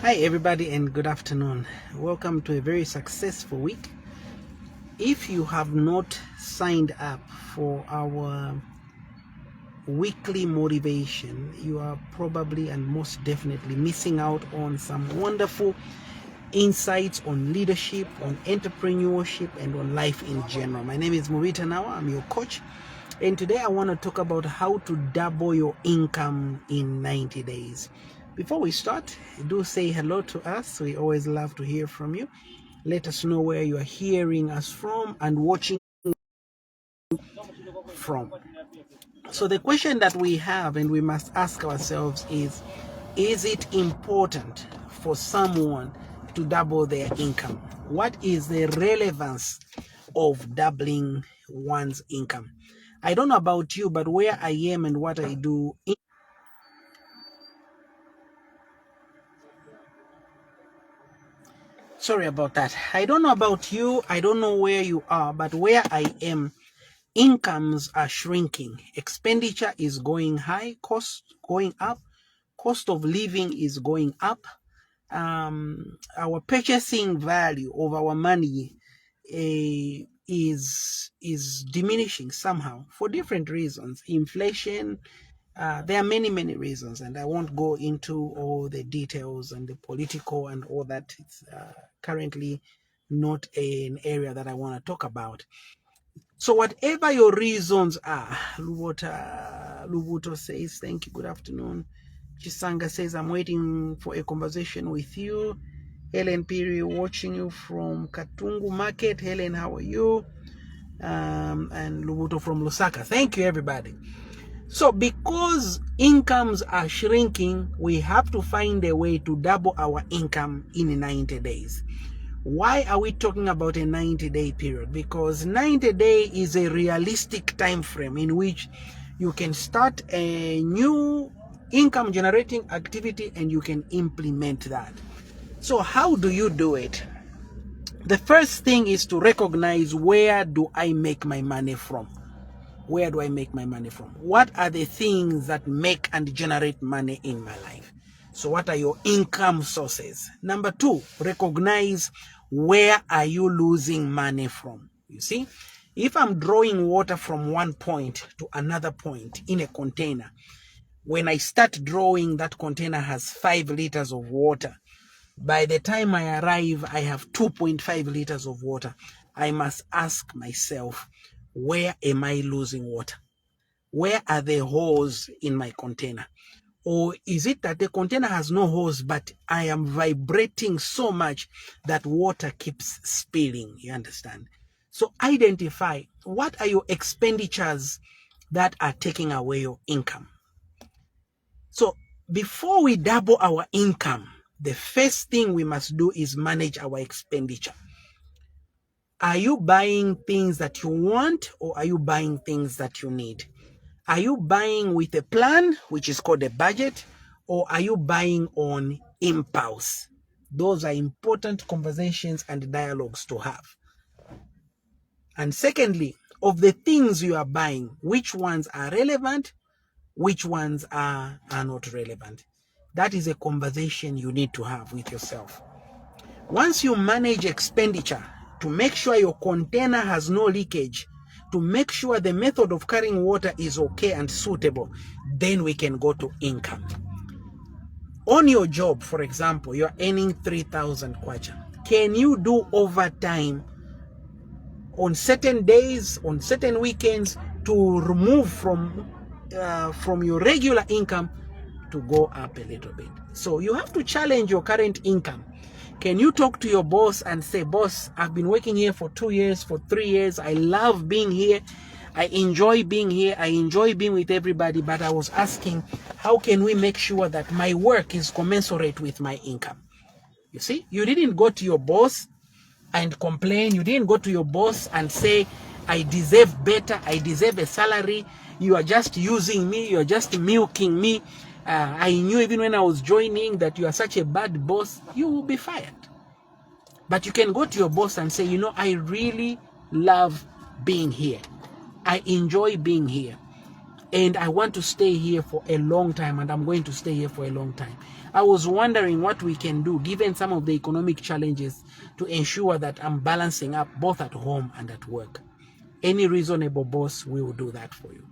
Hi everybody and good afternoon. Welcome to a very successful week. If you have not signed up for our weekly motivation, you are probably and most definitely missing out on some wonderful insights on leadership, on entrepreneurship, and on life in general. My name is Murita Nawa. I'm your coach. And today I want to talk about how to double your income in 90 days. Before we start, do say hello to us. We always love to hear from you. Let us know where you are hearing us from and watching from. So the question that we have and we must ask ourselves is it important for someone to double their income? What is the relevance of doubling one's income? I don't know about you, but where I am and what I do, sorry about that. I don't know about you. I don't know where you are, but where I am, incomes are shrinking. Expenditure is going high, cost going up, cost of living is going up. Our purchasing value of our money is diminishing somehow for different reasons. Inflation, there are many reasons, and I won't go into all the details and the political and all that. It's currently not an area that I want to talk about. So whatever your reasons are, Lubuto says, thank you, good afternoon. Chisanga says, I'm waiting for a conversation with you. Helen Piri, watching you from Katungu Market. Helen, how are you? And Lubuto from Lusaka. Thank you, everybody. So because incomes are shrinking, we have to find a way to double our income in 90 days. Why are we talking about a 90-day period? Because 90 days is a realistic time frame in which you can start a new income generating activity and you can implement that. So how do you do it? The first thing is to recognize, where do I make my money from? Where do I make my money from? What are the things that make and generate money in my life? So what are your income sources? Number two, recognize, where are you losing money from? You see, if I'm drawing water from one point to another point in a container, when I start drawing, that container has 5 liters of water. By the time I arrive, I have 2.5 liters of water. I must ask myself, where am I losing water? Where are the holes in my container? Or is it that the container has no holes, but I am vibrating so much that water keeps spilling? You understand? So identify, what are your expenditures that are taking away your income? So before we double our income, the first thing we must do is manage our expenditure. Are you buying things that you want, or are you buying things that you need? Are you buying with a plan, which is called a budget, or are you buying on impulse? Those are important conversations and dialogues to have. And secondly, of the things you are buying, which ones are relevant, which ones are not relevant? That is a conversation you need to have with yourself. Once you manage expenditure to make sure your container has no leakage, to make sure the method of carrying water is okay and suitable, then we can go to income. On your job, for example, you're earning 3,000 kwacha. Can you do overtime on certain days, on certain weekends, to remove from your regular income to go up a little bit? So you have to challenge your current income. Can you talk to your boss and say, boss, I've been working here for 2 years, for 3 years. I love being here. I enjoy being here. I enjoy being with everybody. But I was asking, how can we make sure that my work is commensurate with my income? You see, you didn't go to your boss and complain. You didn't go to your boss and say, I deserve better. I deserve a salary. You are just using me. You are just milking me. I knew even when I was joining that you are such a bad boss. You will be fired. But you can go to your boss and say, you know, I really love being here. I enjoy being here. And I want to stay here for a long time, and I'm going to stay here for a long time. I was wondering what we can do, given some of the economic challenges, to ensure that I'm balancing up both at home and at work. Any reasonable boss will do that for you.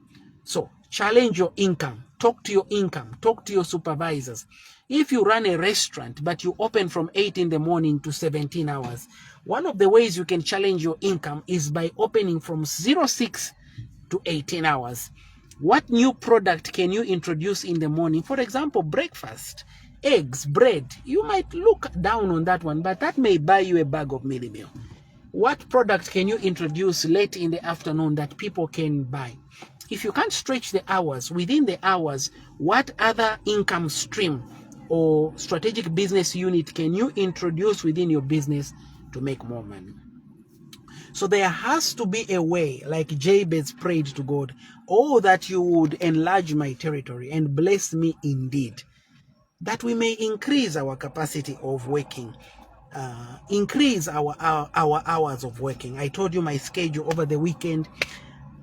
So challenge your income. Talk to your income. Talk to your supervisors. If you run a restaurant, but you open from 8 in the morning to 17 hours, one of the ways you can challenge your income is by opening from 06 to 18 hours. What new product can you introduce in the morning? For example, breakfast, eggs, bread. You might look down on that one, but that may buy you a bag of mealie meal. What product can you introduce late in the afternoon that people can buy? If you can't stretch the hours, within the hours, what other income stream or strategic business unit can you introduce within your business to make more money? So there has to be a way, like Jabez prayed to God, oh, that you would enlarge my territory and bless me indeed, that we may increase our capacity of working, increase our hours of working. I told you my schedule over the weekend.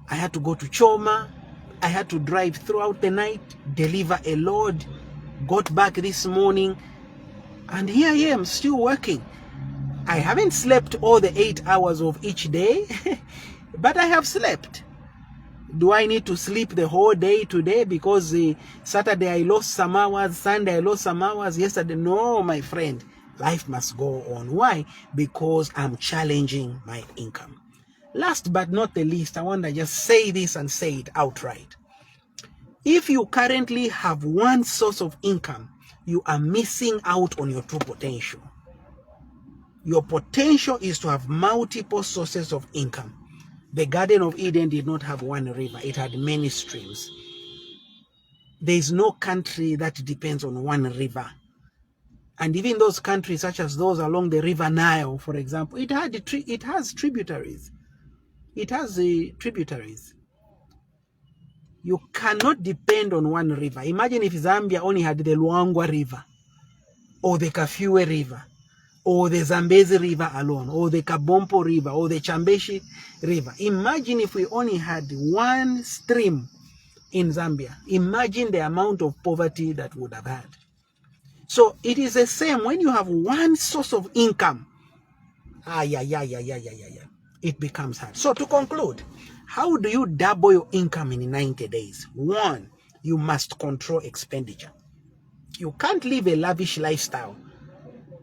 I had to go to Choma. I had to drive throughout the night, deliver a load, got back this morning, and here I am still working. I haven't slept all the 8 hours of each day, but I have slept. Do I need to sleep the whole day today because Saturday I lost some hours, Sunday I lost some hours, yesterday? No, my friend. Life must go on. Why? Because I'm challenging my income. Last but not the least, I want to just say this and say it outright. If you currently have one source of income, you are missing out on your true potential. Your potential is to have multiple sources of income. The Garden of Eden did not have one river. It had many streams. There is no country that depends on one river. And even those countries, such as those along the River Nile, for example, it has tributaries. It has tributaries. You cannot depend on one river. Imagine if Zambia only had the Luangwa River, or the Kafue River, or the Zambezi River alone, or the Kabompo River, or the Chambeshi River. Imagine if we only had one stream in Zambia. Imagine the amount of poverty that would have had. So it is the same when you have one source of income. It becomes hard. So to conclude, how do you double your income in 90 days? 1, you must control expenditure. You can't live a lavish lifestyle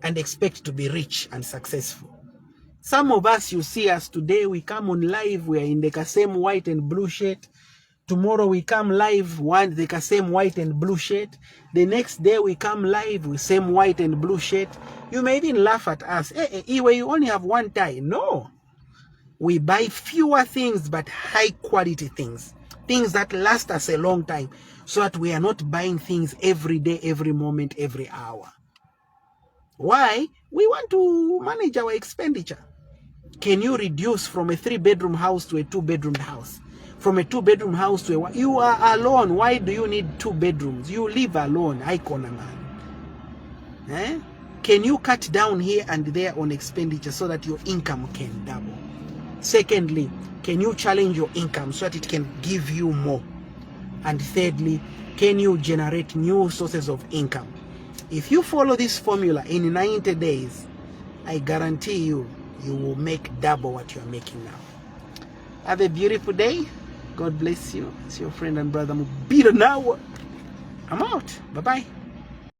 and expect to be rich and successful. Some of us, you see us today, we come on live, we are in the same white and blue shirt. Tomorrow we come live, the same white and blue shirt. The next day we come live with same white and blue shirt. You may even laugh at us. Hey, you only have one tie. No. We buy fewer things, but high quality things. Things that last us a long time, so that we are not buying things every day, every moment, every hour. Why? We want to manage our expenditure. Can you reduce from a 3-bedroom house to a 2-bedroom house? From a 2-bedroom house to a... You are alone. Why do you need 2 bedrooms? You live alone. Icon man. Can you cut down here and there on expenditure so that your income can double? Secondly, can you challenge your income so that it can give you more? And thirdly, can you generate new sources of income? If you follow this formula in 90 days, I guarantee you, you will make double what you are making now. Have a beautiful day. God bless you. It's your friend and brother Mubira now. I'm out. Bye-bye.